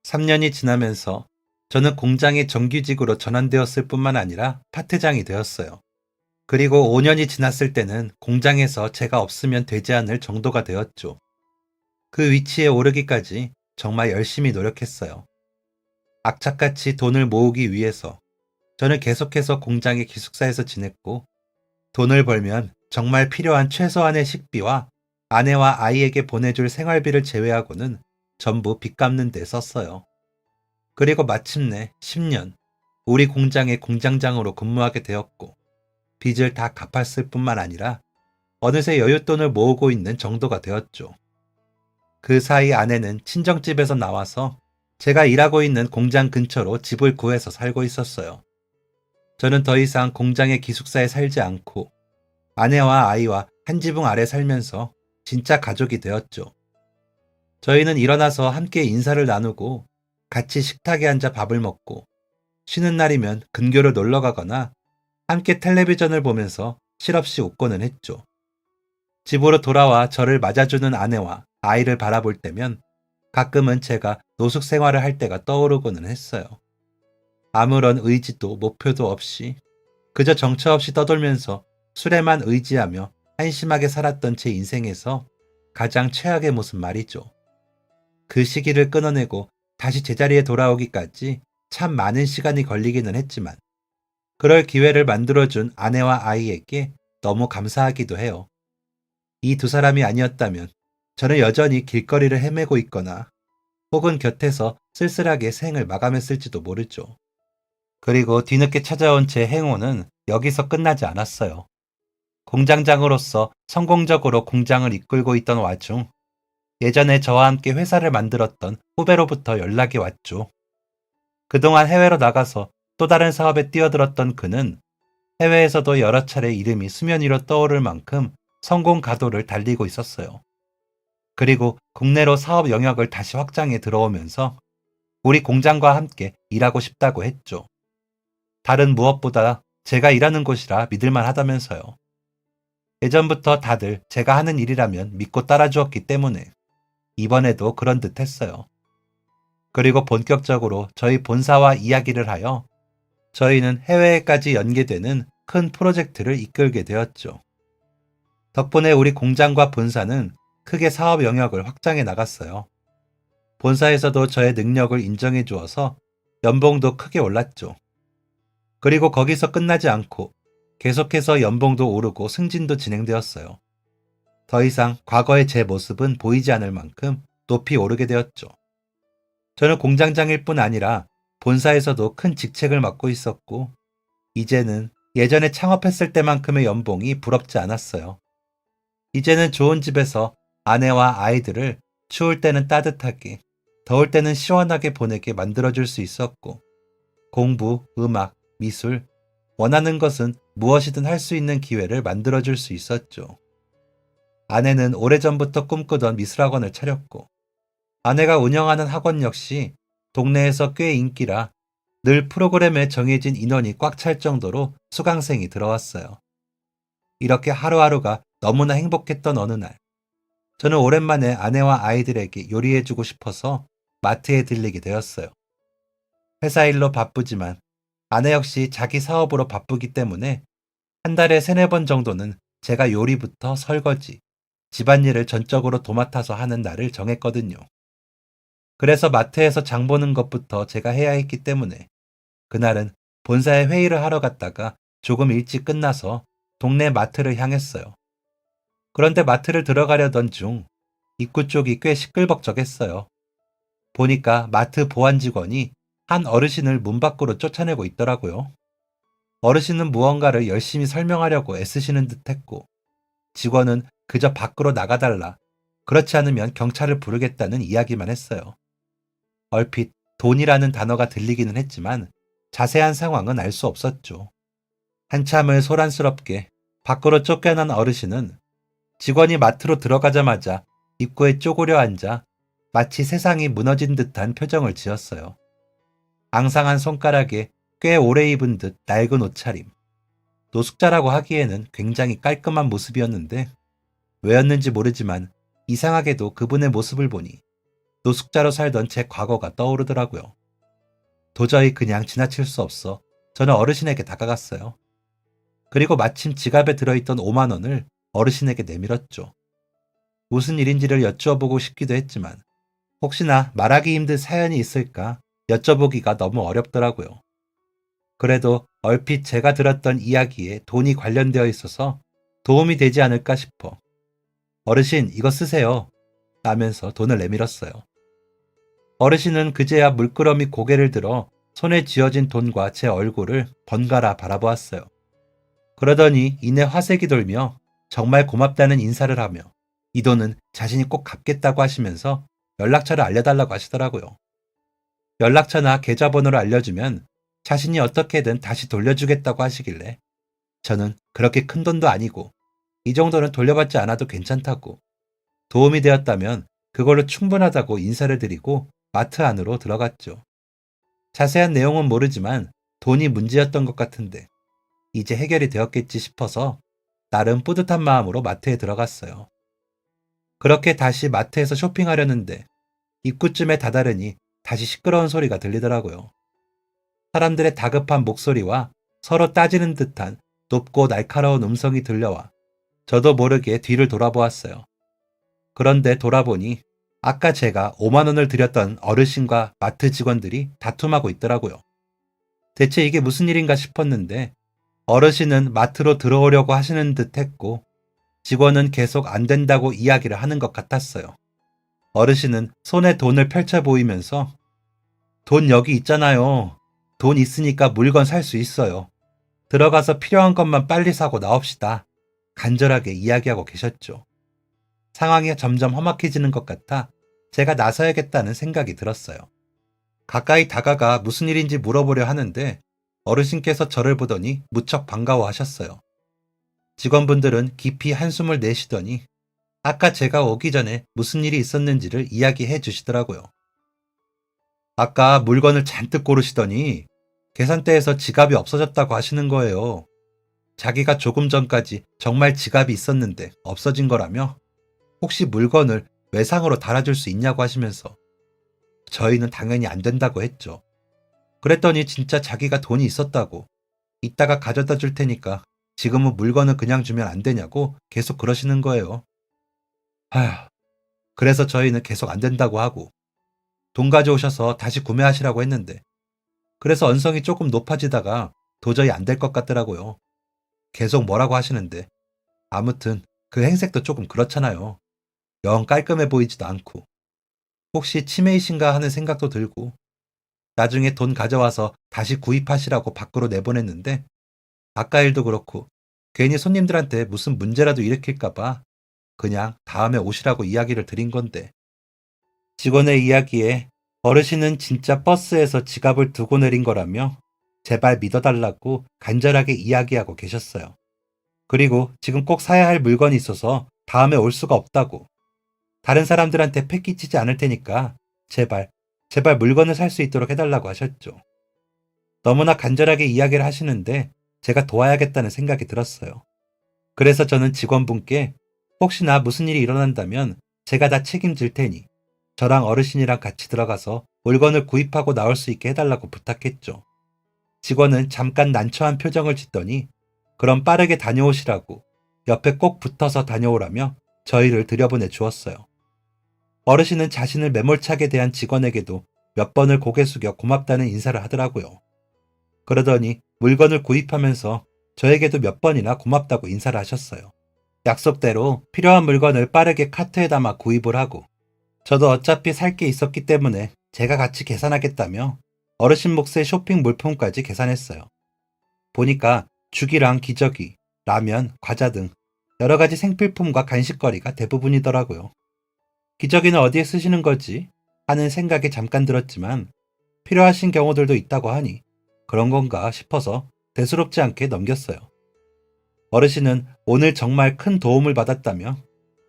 3년이 지나면서 저는 공장의 정규직으로 전환되었을 뿐만 아니라 파트장이 되었어요. 그리고 5년이 지났을 때는 공장에서 제가 없으면 되지 않을 정도가 되었죠. 그 위치에 오르기까지 정말 열심히 노력했어요. 악착같이 돈을 모으기 위해서 저는 계속해서 공장의 기숙사에서 지냈고, 돈을 벌면 정말 필요한 최소한의 식비와 아내와 아이에게 보내줄 생활비를 제외하고는 전부 빚 갚는 데 썼어요. 그리고 마침내 10년 우리 공장의 공장장으로 근무하게 되었고, 빚을 다 갚았을 뿐만 아니라 어느새 여윳돈을 모으고 있는 정도가 되었죠. 그 사이 아내는 친정집에서 나와서 제가 일하고 있는 공장 근처로 집을 구해서 살고 있었어요. 저는 더 이상 공장의 기숙사에 살지 않고 아내와 아이와 한 지붕 아래 살면서 진짜 가족이 되었죠. 저희는 일어나서 함께 인사를 나누고 같이 식탁에 앉아 밥을 먹고, 쉬는 날이면 근교로 놀러 가거나 함께 텔레비전을 보면서 실없이 웃고는 했죠. 집으로 돌아와 저를 맞아주는 아내와 아이를 바라볼 때면 가끔은 제가 노숙 생활을 할 때가 떠오르고는 했어요. 아무런 의지도 목표도 없이 그저 정처 없이 떠돌면서 술에만 의지하며 한심하게 살았던 제 인생에서 가장 최악의 모습 말이죠. 그 시기를 끊어내고 다시 제자리에 돌아오기까지 참 많은 시간이 걸리기는 했지만, 그럴 기회를 만들어준 아내와 아이에게 너무 감사하기도 해요. 이 두 사람이 아니었다면 저는 여전히 길거리를 헤매고 있거나 혹은 곁에서 쓸쓸하게 생을 마감했을지도 모르죠. 그리고 뒤늦게 찾아온 제 행운은 여기서 끝나지 않았어요. 공장장으로서 성공적으로 공장을 이끌고 있던 와중 예전에 저와 함께 회사를 만들었던 후배로부터 연락이 왔죠. 그동안 해외로 나가서 또 다른 사업에 뛰어들었던 그는 해외에서도 여러 차례 이름이 수면 위로 떠오를 만큼 성공 가도를 달리고 있었어요. 그리고 국내로 사업 영역을 다시 확장해 들어오면서 우리 공장과 함께 일하고 싶다고 했죠. 다른 무엇보다 제가 일하는 곳이라 믿을만 하다면서요. 예전부터 다들 제가 하는 일이라면 믿고 따라주었기 때문에 이번에도 그런 듯 했어요. 그리고 본격적으로 저희 본사와 이야기를 하여 저희는 해외에까지 연계되는 큰 프로젝트를 이끌게 되었죠. 덕분에 우리 공장과 본사는 크게 사업 영역을 확장해 나갔어요. 본사에서도 저의 능력을 인정해 주어서 연봉도 크게 올랐죠. 그리고 거기서 끝나지 않고 계속해서 연봉도 오르고 승진도 진행되었어요. 더 이상 과거의 제 모습은 보이지 않을 만큼 높이 오르게 되었죠. 저는 공장장일 뿐 아니라 본사에서도 큰 직책을 맡고 있었고, 이제는 예전에 창업했을 때만큼의 연봉이 부럽지 않았어요. 이제는 좋은 집에서 아내와 아이들을 추울 때는 따뜻하게, 더울 때는 시원하게 보내게 만들어줄 수 있었고, 공부, 음악, 미술, 원하는 것은 무엇이든 할 수 있는 기회를 만들어줄 수 있었죠. 아내는 오래전부터 꿈꾸던 미술학원을 차렸고, 아내가 운영하는 학원 역시 동네에서 꽤 인기라 늘 프로그램에 정해진 인원이 꽉 찰 정도로 수강생이 들어왔어요. 이렇게 하루하루가 너무나 행복했던 어느 날, 저는 오랜만에 아내와 아이들에게 요리해주고 싶어서 마트에 들리게 되었어요. 회사 일로 바쁘지만 아내 역시 자기 사업으로 바쁘기 때문에 한 달에 3-4번 정도는 제가 요리부터 설거지, 집안일을 전적으로 도맡아서 하는 날을 정했거든요. 그래서 마트에서 장 보는 것부터 제가 해야 했기 때문에 그날은 본사에 회의를 하러 갔다가 조금 일찍 끝나서 동네 마트를 향했어요. 그런데 마트를 들어가려던 중 입구 쪽이 꽤 시끌벅적했어요. 보니까 마트 보안 직원이 한 어르신을 문 밖으로 쫓아내고 있더라고요. 어르신은 무언가를 열심히 설명하려고 애쓰시는 듯했고, 직원은 그저 밖으로 나가달라, 그렇지 않으면 경찰을 부르겠다는 이야기만 했어요. 얼핏 돈이라는 단어가 들리기는 했지만 자세한 상황은 알 수 없었죠. 한참을 소란스럽게 밖으로 쫓겨난 어르신은 직원이 마트로 들어가자마자 입구에 쪼그려 앉아 마치 세상이 무너진 듯한 표정을 지었어요. 앙상한 손가락에 꽤 오래 입은 듯 낡은 옷차림. 노숙자라고 하기에는 굉장히 깔끔한 모습이었는데 왜였는지 모르지만 이상하게도 그분의 모습을 보니 노숙자로 살던 제 과거가 떠오르더라고요. 도저히 그냥 지나칠 수 없어 저는 어르신에게 다가갔어요. 그리고 마침 지갑에 들어있던 5만 원을 어르신에게 내밀었죠. 무슨 일인지를 여쭈어보고 싶기도 했지만 혹시나 말하기 힘든 사연이 있을까 여쭤보기가 너무 어렵더라고요. 그래도 얼핏 제가 들었던 이야기에 돈이 관련되어 있어서 도움이 되지 않을까 싶어 어르신 이거 쓰세요 라면서 돈을 내밀었어요. 어르신은 그제야 물끄러미 고개를 들어 손에 쥐어진 돈과 제 얼굴을 번갈아 바라보았어요. 그러더니 이내 화색이 돌며 정말 고맙다는 인사를 하며 이 돈은 자신이 꼭 갚겠다고 하시면서 연락처를 알려달라고 하시더라고요. 연락처나 계좌번호를 알려주면 자신이 어떻게든 다시 돌려주겠다고 하시길래 저는 그렇게 큰 돈도 아니고 이 정도는 돌려받지 않아도 괜찮다고 도움이 되었다면 그걸로 충분하다고 인사를 드리고 마트 안으로 들어갔죠. 자세한 내용은 모르지만 돈이 문제였던 것 같은데 이제 해결이 되었겠지 싶어서 나름 뿌듯한 마음으로 마트에 들어갔어요. 그렇게 다시 마트에서 쇼핑하려는데 입구쯤에 다다르니 다시 시끄러운 소리가 들리더라고요. 사람들의 다급한 목소리와 서로 따지는 듯한 높고 날카로운 음성이 들려와 저도 모르게 뒤를 돌아보았어요. 그런데 돌아보니 아까 제가 5만 원을 드렸던 어르신과 마트 직원들이 다툼하고 있더라고요. 대체 이게 무슨 일인가 싶었는데 어르신은 마트로 들어오려고 하시는 듯 했고 직원은 계속 안 된다고 이야기를 하는 것 같았어요. 어르신은 손에 돈을 펼쳐 보이면서 돈 여기 있잖아요. 돈 있으니까 물건 살 수 있어요. 들어가서 필요한 것만 빨리 사고 나옵시다. 간절하게 이야기하고 계셨죠. 상황이 점점 험악해지는 것 같아 제가 나서야겠다는 생각이 들었어요. 가까이 다가가 무슨 일인지 물어보려 하는데 어르신께서 저를 보더니 무척 반가워하셨어요. 직원분들은 깊이 한숨을 내쉬더니 아까 제가 오기 전에 무슨 일이 있었는지를 이야기해 주시더라고요. 아까 물건을 잔뜩 고르시더니 계산대에서 지갑이 없어졌다고 하시는 거예요. 자기가 조금 전까지 정말 지갑이 있었는데 없어진 거라며 혹시 물건을 외상으로 달아줄 수 있냐고 하시면서 저희는 당연히 안 된다고 했죠. 그랬더니 진짜 자기가 돈이 있었다고 이따가 가져다 줄 테니까 지금은 물건을 그냥 주면 안 되냐고 계속 그러시는 거예요. 아휴, 그래서 저희는 계속 안 된다고 하고 돈 가져오셔서 다시 구매하시라고 했는데 그래서 언성이 조금 높아지다가 도저히 안 될 것 같더라고요. 계속 뭐라고 하시는데 아무튼 그 행색도 조금 그렇잖아요. 영 깔끔해 보이지도 않고 혹시 치매이신가 하는 생각도 들고 나중에 돈 가져와서 다시 구입하시라고 밖으로 내보냈는데 아까 일도 그렇고 괜히 손님들한테 무슨 문제라도 일으킬까봐 그냥 다음에 오시라고 이야기를 드린 건데 직원의 이야기에 어르신은 진짜 버스에서 지갑을 두고 내린 거라며 제발 믿어달라고 간절하게 이야기하고 계셨어요. 그리고 지금 꼭 사야 할 물건이 있어서 다음에 올 수가 없다고 다른 사람들한테 패기치지 않을 테니까 제발 물건을 살 수 있도록 해달라고 하셨죠. 너무나 간절하게 이야기를 하시는데 제가 도와야겠다는 생각이 들었어요. 그래서 저는 직원분께 혹시나 무슨 일이 일어난다면 제가 다 책임질 테니 저랑 어르신이랑 같이 들어가서 물건을 구입하고 나올 수 있게 해달라고 부탁했죠. 직원은 잠깐 난처한 표정을 짓더니 그럼 빠르게 다녀오시라고 옆에 꼭 붙어서 다녀오라며 저희를 들여보내 주었어요. 어르신은 자신을 매몰차게 대한 직원에게도 몇 번을 고개 숙여 고맙다는 인사를 하더라고요. 그러더니 물건을 구입하면서 저에게도 몇 번이나 고맙다고 인사를 하셨어요. 약속대로 필요한 물건을 빠르게 카트에 담아 구입을 하고 저도 어차피 살 게 있었기 때문에 제가 같이 계산하겠다며 어르신 몫의 쇼핑 물품까지 계산했어요. 보니까 죽이랑 기저귀, 라면, 과자 등 여러 가지 생필품과 간식거리가 대부분이더라고요. 기저귀는 어디에 쓰시는 거지? 하는 생각이 잠깐 들었지만 필요하신 경우들도 있다고 하니 그런 건가 싶어서 대수롭지 않게 넘겼어요. 어르신은 오늘 정말 큰 도움을 받았다며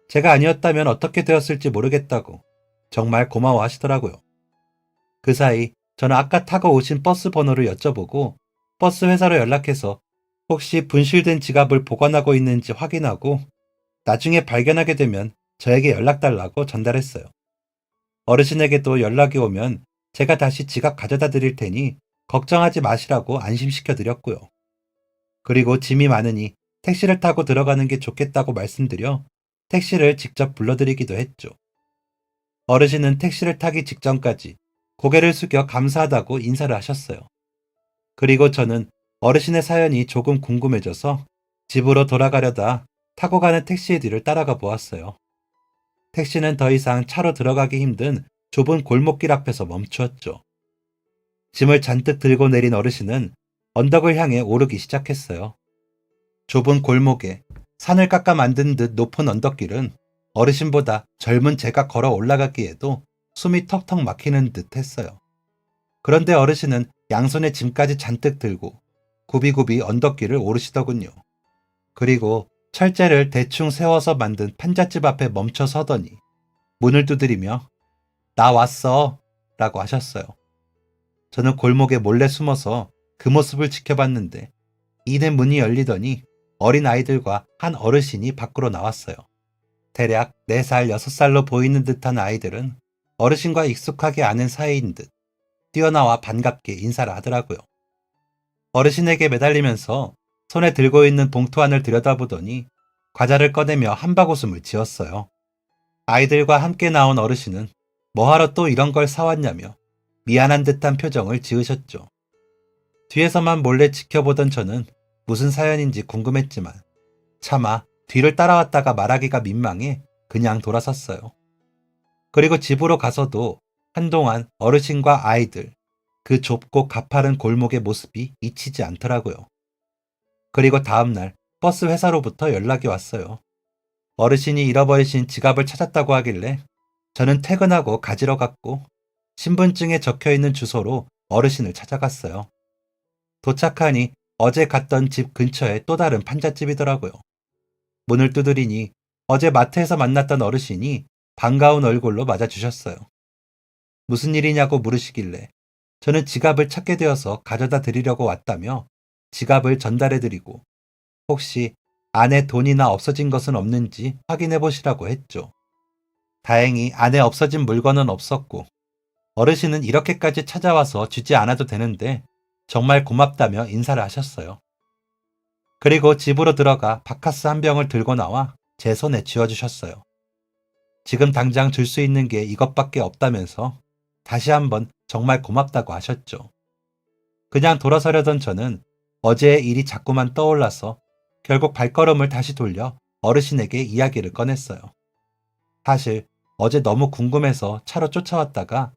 제가 아니었다면 어떻게 되었을지 모르겠다고 정말 고마워하시더라고요. 그 사이 저는 아까 타고 오신 버스 번호를 여쭤보고 버스 회사로 연락해서 혹시 분실된 지갑을 보관하고 있는지 확인하고 나중에 발견하게 되면 저에게 연락달라고 전달했어요. 어르신에게도 연락이 오면 제가 다시 지갑 가져다 드릴 테니 걱정하지 마시라고 안심시켜 드렸고요. 그리고 짐이 많으니 택시를 타고 들어가는 게 좋겠다고 말씀드려 택시를 직접 불러드리기도 했죠. 어르신은 택시를 타기 직전까지 고개를 숙여 감사하다고 인사를 하셨어요. 그리고 저는 어르신의 사연이 조금 궁금해져서 집으로 돌아가려다 타고 가는 택시의 뒤를 따라가 보았어요. 택시는 더 이상 차로 들어가기 힘든 좁은 골목길 앞에서 멈추었죠. 짐을 잔뜩 들고 내린 어르신은 언덕을 향해 오르기 시작했어요. 좁은 골목에 산을 깎아 만든 듯 높은 언덕길은 어르신보다 젊은 제가 걸어 올라가기에도 숨이 턱턱 막히는 듯 했어요. 그런데 어르신은 양손에 짐까지 잔뜩 들고 굽이굽이 언덕길을 오르시더군요. 그리고 철제를 대충 세워서 만든 판잣집 앞에 멈춰 서더니 문을 두드리며 "나 왔어" 라고 하셨어요. 저는 골목에 몰래 숨어서 그 모습을 지켜봤는데 이내 문이 열리더니 어린 아이들과 한 어르신이 밖으로 나왔어요. 대략 4살, 6살로 보이는 듯한 아이들은 어르신과 익숙하게 아는 사이인 듯 뛰어나와 반갑게 인사를 하더라고요. 어르신에게 매달리면서 손에 들고 있는 봉투 안을 들여다보더니 과자를 꺼내며 한바구음을 지었어요. 아이들과 함께 나온 어르신은 뭐하러 또 이런 걸 사왔냐며 미안한 듯한 표정을 지으셨죠. 뒤에서만 몰래 지켜보던 저는 무슨 사연인지 궁금했지만 차마 뒤를 따라왔다가 말하기가 민망해 그냥 돌아섰어요. 그리고 집으로 가서도 한동안 어르신과 아이들, 그 좁고 가파른 골목의 모습이 잊히지 않더라고요. 그리고 다음날 버스 회사로부터 연락이 왔어요. 어르신이 잃어버리신 지갑을 찾았다고 하길래 저는 퇴근하고 가지러 갔고 신분증에 적혀있는 주소로 어르신을 찾아갔어요. 도착하니 어제 갔던 집 근처에 또 다른 판잣집이더라고요. 문을 두드리니 어제 마트에서 만났던 어르신이 반가운 얼굴로 맞아주셨어요. 무슨 일이냐고 물으시길래 저는 지갑을 찾게 되어서 가져다 드리려고 왔다며 지갑을 전달해드리고 혹시 안에 돈이나 없어진 것은 없는지 확인해 보시라고 했죠. 다행히 안에 없어진 물건은 없었고 어르신은 이렇게까지 찾아와서 주지 않아도 되는데 정말 고맙다며 인사를 하셨어요. 그리고 집으로 들어가 바카스 한 병을 들고 나와 제 손에 쥐어주셨어요. 지금 당장 줄 수 있는 게 이것밖에 없다면서 다시 한번 정말 고맙다고 하셨죠. 그냥 돌아서려던 저는 어제의 일이 자꾸만 떠올라서 결국 발걸음을 다시 돌려 어르신에게 이야기를 꺼냈어요. 사실 어제 너무 궁금해서 차로 쫓아왔다가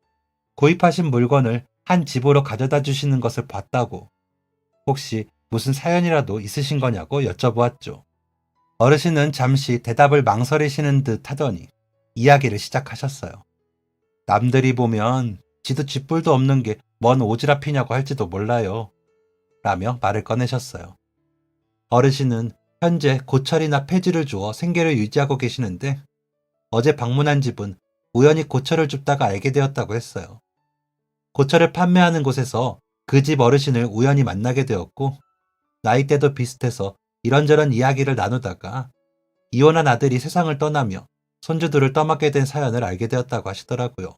구입하신 물건을 한 집으로 가져다 주시는 것을 봤다고 혹시 무슨 사연이라도 있으신 거냐고 여쭤보았죠. 어르신은 잠시 대답을 망설이시는 듯 하더니 이야기를 시작하셨어요. 남들이 보면 지도 쥐뿔도 없는 게 뭔 오지랖이냐고 할지도 몰라요. 라며 말을 꺼내셨어요. 어르신은 현재 고철이나 폐지를 주어 생계를 유지하고 계시는데 어제 방문한 집은 우연히 고철을 줍다가 알게 되었다고 했어요. 고철을 판매하는 곳에서 그 집 어르신을 우연히 만나게 되었고 나이대도 비슷해서 이런저런 이야기를 나누다가 이혼한 아들이 세상을 떠나며 손주들을 떠맡게 된 사연을 알게 되었다고 하시더라고요.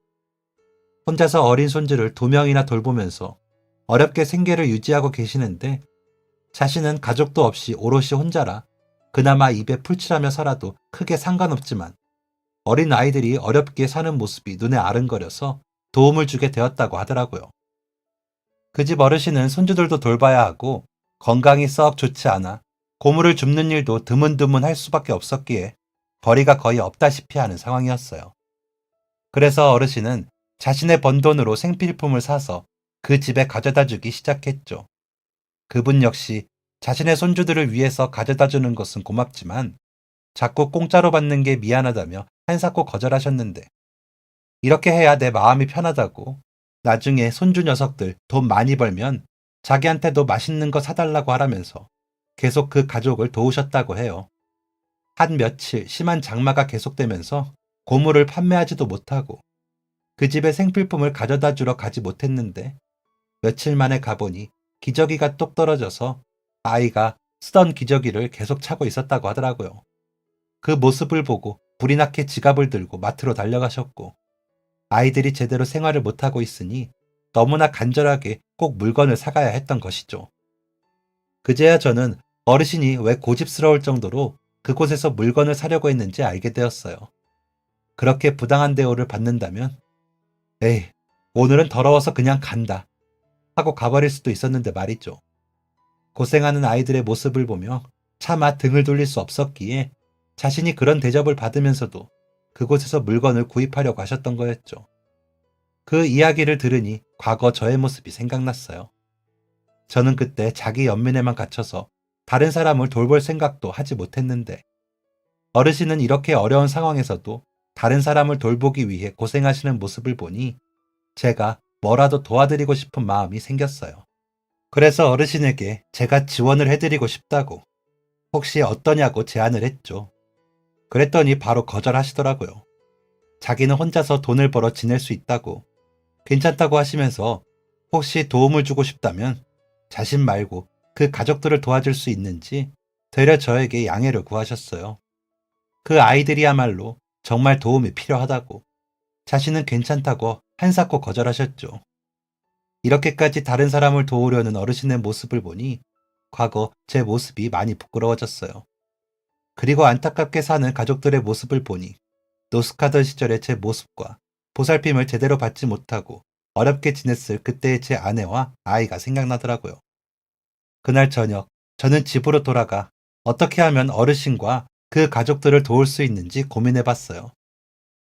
혼자서 어린 손주를 2명이나 돌보면서 어렵게 생계를 유지하고 계시는데 자신은 가족도 없이 오롯이 혼자라 그나마 입에 풀칠하며 살아도 크게 상관없지만 어린 아이들이 어렵게 사는 모습이 눈에 아른거려서 도움을 주게 되었다고 하더라고요. 그 집 어르신은 손주들도 돌봐야 하고 건강이 썩 좋지 않아 고물을 줍는 일도 드문드문 할 수밖에 없었기에 벌이가 거의 없다시피 하는 상황이었어요. 그래서 어르신은 자신의 번 돈으로 생필품을 사서 그 집에 가져다 주기 시작했죠. 그분 역시 자신의 손주들을 위해서 가져다 주는 것은 고맙지만 자꾸 공짜로 받는 게 미안하다며 한사코 거절하셨는데 이렇게 해야 내 마음이 편하다고 나중에 손주 녀석들 돈 많이 벌면 자기한테도 맛있는 거 사달라고 하라면서 계속 그 가족을 도우셨다고 해요. 한 며칠 심한 장마가 계속되면서 고물을 판매하지도 못하고 그 집에 생필품을 가져다 주러 가지 못했는데 며칠 만에 가보니 기저귀가 똑 떨어져서 아이가 쓰던 기저귀를 계속 차고 있었다고 하더라고요. 그 모습을 보고 불이 나게 지갑을 들고 마트로 달려가셨고, 아이들이 제대로 생활을 못하고 있으니 너무나 간절하게 꼭 물건을 사가야 했던 것이죠. 그제야 저는 어르신이 왜 고집스러울 정도로 그곳에서 물건을 사려고 했는지 알게 되었어요. 그렇게 부당한 대우를 받는다면, 에이, 오늘은 더러워서 그냥 간다 하고 가버릴 수도 있었는데 말이죠. 고생하는 아이들의 모습을 보며 차마 등을 돌릴 수 없었기에 자신이 그런 대접을 받으면서도 그곳에서 물건을 구입하려고 하셨던 거였죠. 그 이야기를 들으니 과거 저의 모습이 생각났어요. 저는 그때 자기 연민에만 갇혀서 다른 사람을 돌볼 생각도 하지 못했는데, 어르신은 이렇게 어려운 상황에서도 다른 사람을 돌보기 위해 고생하시는 모습을 보니 제가 뭐라도 도와드리고 싶은 마음이 생겼어요. 그래서 어르신에게 제가 지원을 해드리고 싶다고, 혹시 어떠냐고 제안을 했죠. 그랬더니 바로 거절하시더라고요. 자기는 혼자서 돈을 벌어 지낼 수 있다고, 괜찮다고 하시면서 혹시 도움을 주고 싶다면 자신 말고 그 가족들을 도와줄 수 있는지 되려 저에게 양해를 구하셨어요. 그 아이들이야말로 정말 도움이 필요하다고, 자신은 괜찮다고 한사코 거절하셨죠. 이렇게까지 다른 사람을 도우려는 어르신의 모습을 보니 과거 제 모습이 많이 부끄러워졌어요. 그리고 안타깝게 사는 가족들의 모습을 보니 노숙하던 시절의 제 모습과 보살핌을 제대로 받지 못하고 어렵게 지냈을 그때의 제 아내와 아이가 생각나더라고요. 그날 저녁, 저는 집으로 돌아가 어떻게 하면 어르신과 그 가족들을 도울 수 있는지 고민해 봤어요.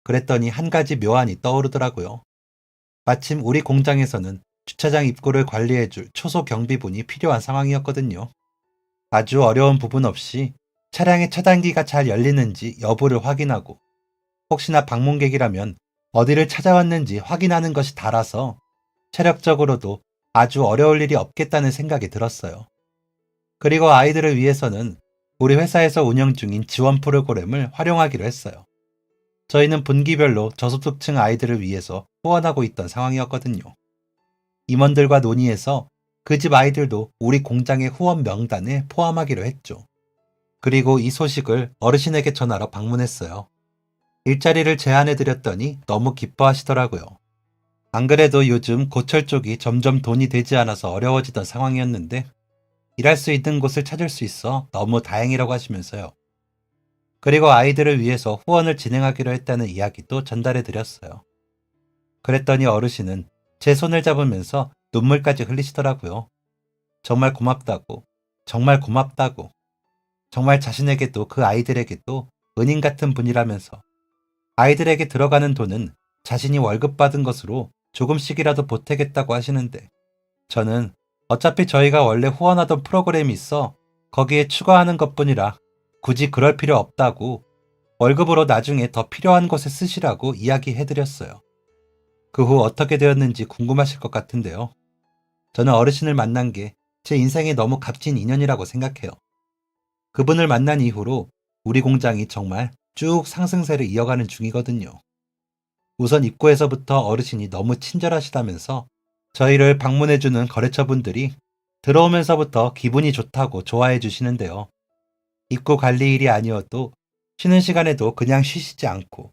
그랬더니 한 가지 묘안이 떠오르더라고요. 마침 우리 공장에서는 주차장 입구를 관리해줄 초소 경비분이 필요한 상황이었거든요. 아주 어려운 부분 없이 차량의 차단기가 잘 열리는지 여부를 확인하고, 혹시나 방문객이라면 어디를 찾아왔는지 확인하는 것이 다라서 체력적으로도 아주 어려울 일이 없겠다는 생각이 들었어요. 그리고 아이들을 위해서는 우리 회사에서 운영 중인 지원 프로그램을 활용하기로 했어요. 저희는 분기별로 저소득층 아이들을 위해서 후원하고 있던 상황이었거든요. 임원들과 논의해서 그 집 아이들도 우리 공장의 후원 명단에 포함하기로 했죠. 그리고 이 소식을 어르신에게 전하러 방문했어요. 일자리를 제안해드렸더니 너무 기뻐하시더라고요. 안 그래도 요즘 고철 쪽이 점점 돈이 되지 않아서 어려워지던 상황이었는데 일할 수 있는 곳을 찾을 수 있어 너무 다행이라고 하시면서요. 그리고 아이들을 위해서 후원을 진행하기로 했다는 이야기도 전달해드렸어요. 그랬더니 어르신은 제 손을 잡으면서 눈물까지 흘리시더라고요. 정말 고맙다고, 정말 고맙다고, 정말 자신에게도 그 아이들에게도 은인 같은 분이라면서 아이들에게 들어가는 돈은 자신이 월급 받은 것으로 조금씩이라도 보태겠다고 하시는데, 저는 어차피 저희가 원래 후원하던 프로그램이 있어 거기에 추가하는 것뿐이라 굳이 그럴 필요 없다고, 월급으로 나중에 더 필요한 곳에 쓰시라고 이야기해드렸어요. 그 후 어떻게 되었는지 궁금하실 것 같은데요. 저는 어르신을 만난 게 제 인생에 너무 값진 인연이라고 생각해요. 그분을 만난 이후로 우리 공장이 정말 쭉 상승세를 이어가는 중이거든요. 우선 입구에서부터 어르신이 너무 친절하시다면서 저희를 방문해주는 거래처분들이 들어오면서부터 기분이 좋다고 좋아해 주시는데요. 입구 관리 일이 아니어도 쉬는 시간에도 그냥 쉬시지 않고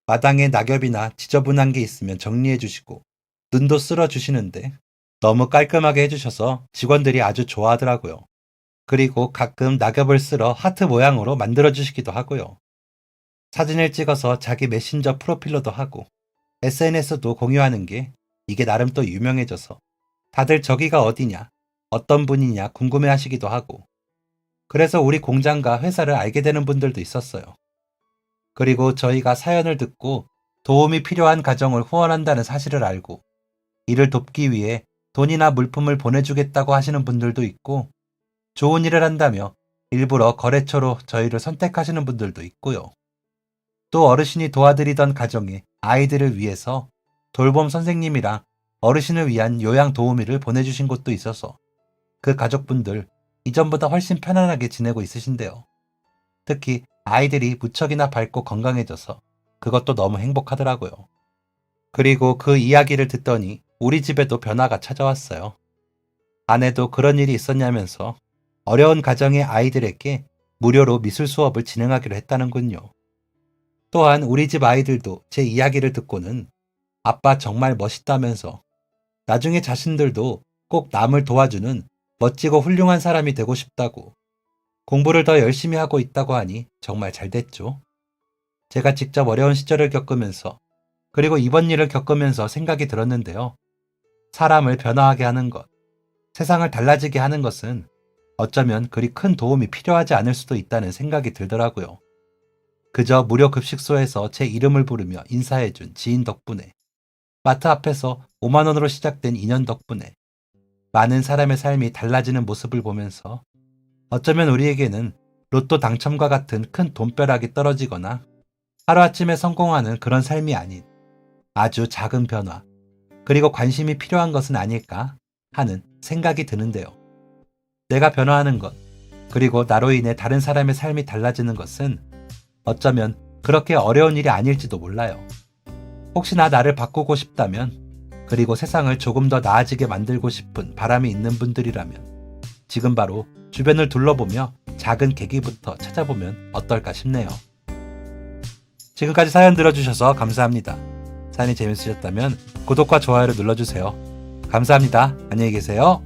마당에 낙엽이나 지저분한 게 있으면 정리해 주시고 눈도 쓸어 주시는데 너무 깔끔하게 해주셔서 직원들이 아주 좋아하더라고요. 그리고 가끔 낙엽을 쓸어 하트 모양으로 만들어 주시기도 하고요. 사진을 찍어서 자기 메신저 프로필로도 하고 SNS도 공유하는 게 이게 나름 또 유명해져서 다들 저기가 어디냐, 어떤 분이냐 궁금해 하시기도 하고, 그래서 우리 공장과 회사를 알게 되는 분들도 있었어요. 그리고 저희가 사연을 듣고 도움이 필요한 가정을 후원한다는 사실을 알고 이를 돕기 위해 돈이나 물품을 보내주겠다고 하시는 분들도 있고, 좋은 일을 한다며 일부러 거래처로 저희를 선택하시는 분들도 있고요. 또 어르신이 도와드리던 가정에 아이들을 위해서 돌봄 선생님이랑 어르신을 위한 요양 도우미를 보내주신 곳도 있어서 그 가족분들 이전보다 훨씬 편안하게 지내고 있으신데요. 특히 아이들이 무척이나 밝고 건강해져서 그것도 너무 행복하더라고요. 그리고 그 이야기를 듣더니 우리 집에도 변화가 찾아왔어요. 아내도 그런 일이 있었냐면서 어려운 가정의 아이들에게 무료로 미술 수업을 진행하기로 했다는군요. 또한 우리 집 아이들도 제 이야기를 듣고는 아빠 정말 멋있다면서 나중에 자신들도 꼭 남을 도와주는 멋지고 훌륭한 사람이 되고 싶다고 공부를 더 열심히 하고 있다고 하니 정말 잘 됐죠. 제가 직접 어려운 시절을 겪으면서 그리고 이번 일을 겪으면서 생각이 들었는데요. 사람을 변화하게 하는 것, 세상을 달라지게 하는 것은 어쩌면 그리 큰 도움이 필요하지 않을 수도 있다는 생각이 들더라고요. 그저 무료 급식소에서 제 이름을 부르며 인사해준 지인 덕분에, 마트 앞에서 5만 원으로 시작된 인연 덕분에 많은 사람의 삶이 달라지는 모습을 보면서 어쩌면 우리에게는 로또 당첨과 같은 큰 돈벼락이 떨어지거나 하루아침에 성공하는 그런 삶이 아닌 아주 작은 변화, 그리고 관심이 필요한 것은 아닐까 하는 생각이 드는데요. 내가 변화하는 것, 그리고 나로 인해 다른 사람의 삶이 달라지는 것은 어쩌면 그렇게 어려운 일이 아닐지도 몰라요. 혹시나 나를 바꾸고 싶다면, 그리고 세상을 조금 더 나아지게 만들고 싶은 바람이 있는 분들이라면 지금 바로 주변을 둘러보며 작은 계기부터 찾아보면 어떨까 싶네요. 지금까지 사연 들어주셔서 감사합니다. 사연이 재밌으셨다면 구독과 좋아요를 눌러주세요. 감사합니다. 안녕히 계세요.